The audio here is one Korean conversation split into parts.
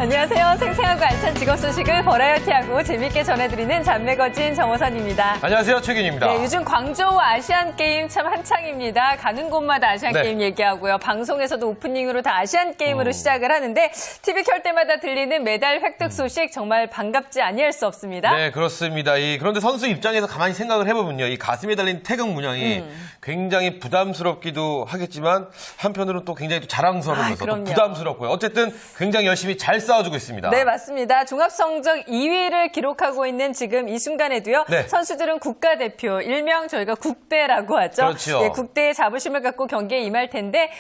안녕하세요. 생생하고 알찬 직업 소식을 버라이어티하고 재밌게 전해드리는 잡매거진 정호선입니다. 안녕하세요. 최균입니다. 네, 요즘 광저우 아시안게임 참 한창입니다. 가는 곳마다 아시안게임 얘기하고요. 방송에서도 오프닝으로 다 아시안게임으로 시작을 하는데 TV 켤 때마다 들리는 메달 획득 소식 정말 반갑지 아니할 수 없습니다. 네, 그렇습니다. 그런데 선수 입장에서 가만히 생각을 해보면요. 이 가슴에 달린 태극 문양이 굉장히 부담스럽기도 하겠지만 한편으로는 또 굉장히 또 자랑스러우면서 또 부담스럽고요. 어쨌든 굉장히 열심히 잘 싸워주고 있습니다. 네, 맞습니다. 종합성적 2위를 기록하고 있는 지금 이 순간에도요. 네. 선수들은 국가대표, 일명 저희가 국대라고 하죠. 그렇죠. 네, 국대의 자부심을 갖고 경기에 임할 텐데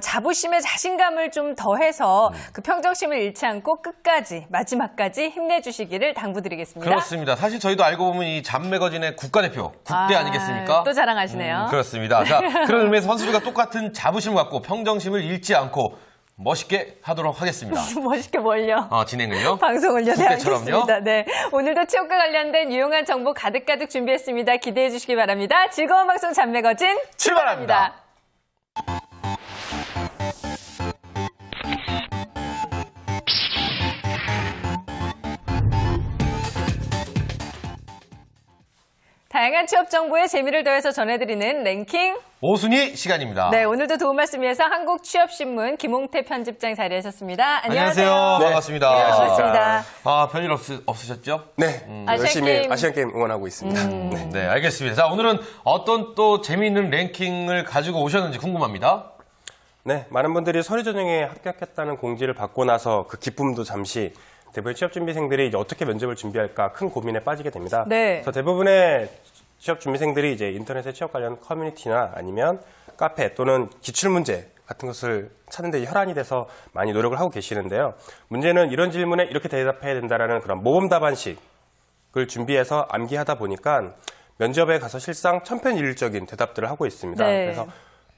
자부심에 자신감을 좀 더해서 그 평정심을 잃지 않고 끝까지 마지막까지 힘내주시기를 당부드리겠습니다. 그렇습니다. 사실 저희도 알고 보면 이 잡매거진의 국가대표, 국대 아니겠습니까? 또 자랑하시네요. 그렇습니다. 자, 그런 의미에서 선수들과 똑같은 자부심을 갖고 평정심을 잃지 않고 멋있게 하도록 하겠습니다. 멋있게 뭘요? 진행을요? 방송을요? 네, 국대처럼요? 알겠습니다. 네, 오늘도 체육과 관련된 유용한 정보 가득가득 준비했습니다. 기대해 주시기 바랍니다. 즐거운 방송 잡매거진 출발합니다. 다양한 취업 정보에 재미를 더해서 전해드리는 랭킹 오순위 시간입니다. 네, 오늘도 도움 말씀 위해서 한국취업신문 김홍태 편집장 자리하셨습니다. 안녕하세요. 안녕하세요. 반갑습니다. 네, 반갑습니다. 별일 없으셨죠? 네, 열심히 아시안게임 응원하고 있습니다. 네, 알겠습니다. 자, 오늘은 어떤 또 재미있는 랭킹을 가지고 오셨는지 궁금합니다. 네, 많은 분들이 서류 전형에 합격했다는 공지를 받고 나서 그 기쁨도 잠시 대부분 취업준비생들이 이제 어떻게 면접을 준비할까 큰 고민에 빠지게 됩니다. 네. 그래서 대부분의 취업준비생들이 이제 인터넷의 취업 관련 커뮤니티나 아니면 카페 또는 기출문제 같은 것을 찾는 데 혈안이 돼서 많이 노력을 하고 계시는데요. 문제는 이런 질문에 이렇게 대답해야 된다라는 그런 모범 답안식을 준비해서 암기하다 보니까 면접에 가서 실상 천편일률적인 대답들을 하고 있습니다. 네. 그래서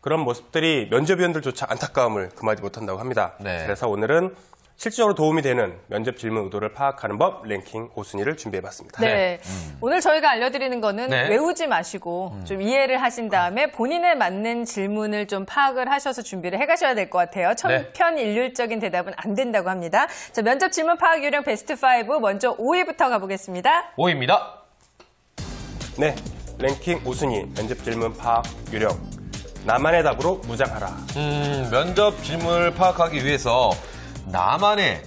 그런 모습들이 면접위원들조차 안타까움을 금하지 못한다고 합니다. 네. 그래서 오늘은 실질적으로 도움이 되는 면접 질문 의도를 파악하는 법 랭킹 5순위를 준비해봤습니다. 네. 오늘 저희가 알려드리는 거는 네. 외우지 마시고 좀 이해를 하신 다음에 본인에 맞는 질문을 좀 파악을 하셔서 준비를 해가셔야 될 것 같아요. 천편일률적인 대답은 안 된다고 합니다. 자, 면접 질문 파악 요령 베스트 5 먼저 5위부터 가보겠습니다. 5위입니다. 네, 랭킹 5순위 면접 질문 파악 요령. 나만의 답으로 무장하라. 면접 질문을 파악하기 위해서 나만의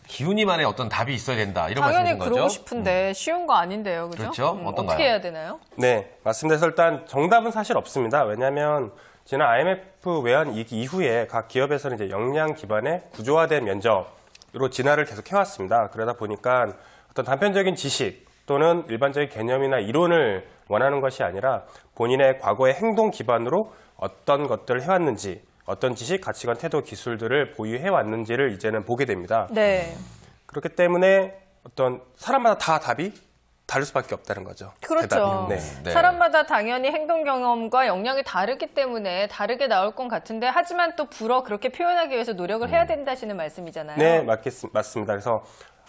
기훈이만의 어떤 답이 있어야 된다. 이런 당연히 말씀이신 거죠? 그러고 싶은데 쉬운 거 아닌데요, 그죠? 그렇죠? 어떤가요? 어떻게 해야 되나요? 네, 맞습니다. 그래서 일단 정답은 사실 없습니다. 왜냐하면 지난 IMF 외환 위기 이후에 각 기업에서는 이제 역량 기반의 구조화된 면접으로 진화를 계속 해왔습니다. 그러다 보니까 어떤 단편적인 지식 또는 일반적인 개념이나 이론을 원하는 것이 아니라 본인의 과거의 행동 기반으로 어떤 것들을 해왔는지, 어떤 지식, 가치관, 태도, 기술들을 보유해왔는지를 이제는 보게 됩니다. 네. 그렇기 때문에 어떤 사람마다 다 답이 다를 수밖에 없다는 거죠. 그렇죠. 대답이. 네. 네. 사람마다 당연히 행동 경험과 역량이 다르기 때문에 다르게 나올 것 같은데 하지만 또 불어 그렇게 표현하기 위해서 노력을 해야 된다시는 말씀이잖아요. 네, 맞습니다. 그래서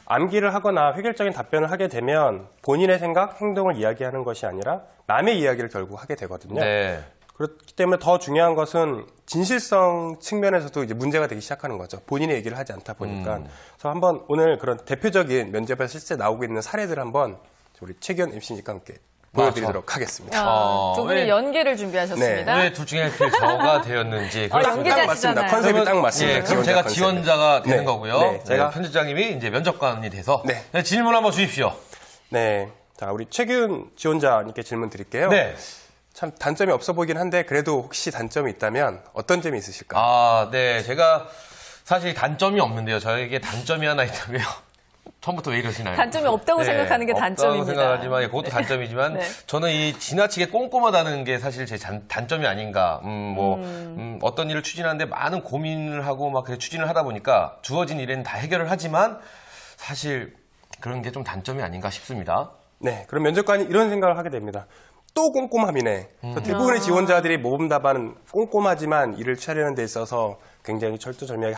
암기를 하거나 획일적인 답변을 하게 되면 본인의 생각, 행동을 이야기하는 것이 아니라 남의 이야기를 결국 하게 되거든요. 네. 그렇기 때문에 더 중요한 것은 진실성 측면에서도 이제 문제가 되기 시작하는 거죠. 본인의 얘기를 하지 않다 보니까. 그래서 한번 오늘 그런 대표적인 면접에서 실제 나오고 있는 사례들 한번 우리 최기현 MC님과 함께 보여드리도록 하겠습니다. 두 분이 연기를 준비하셨습니다. 왜 둘 중에 저가 되었는지. 연기자시잖아요. 딱 맞습니다. 컨셉이 딱 맞습니다. 그럼 제가 컨셉. 지원자가 되는 네. 거고요. 네, 제가 편집장님이 이제 면접관이 돼서 네. 질문 한번 주십시오. 네. 자, 우리 최기훈 지원자님께 질문 드릴게요. 네. 참 단점이 없어 보이긴 한데 그래도 혹시 단점이 있다면 어떤 점이 있으실까요? 네. 제가 사실 단점이 없는데요. 저에게 단점이 하나 있다고요. 처음부터 왜 이러시나요? 단점이 없다고 생각하는 게 단점입니다. 없다고 생각하지만 그것도 단점이지만 네. 저는 이 지나치게 꼼꼼하다는 게 사실 제 단점이 아닌가. 어떤 일을 추진하는데 많은 고민을 하고 막 그렇게 추진을 하다 보니까 주어진 일에는 다 해결을 하지만 사실 그런 게 좀 단점이 아닌가 싶습니다. 네. 그럼 면접관이 이런 생각을 하게 됩니다. 또 꼼꼼함이네. 그래서 대부분의 지원자들이 모범 답안은 꼼꼼하지만 일을 처리하는 데 있어서 굉장히 철두철미하게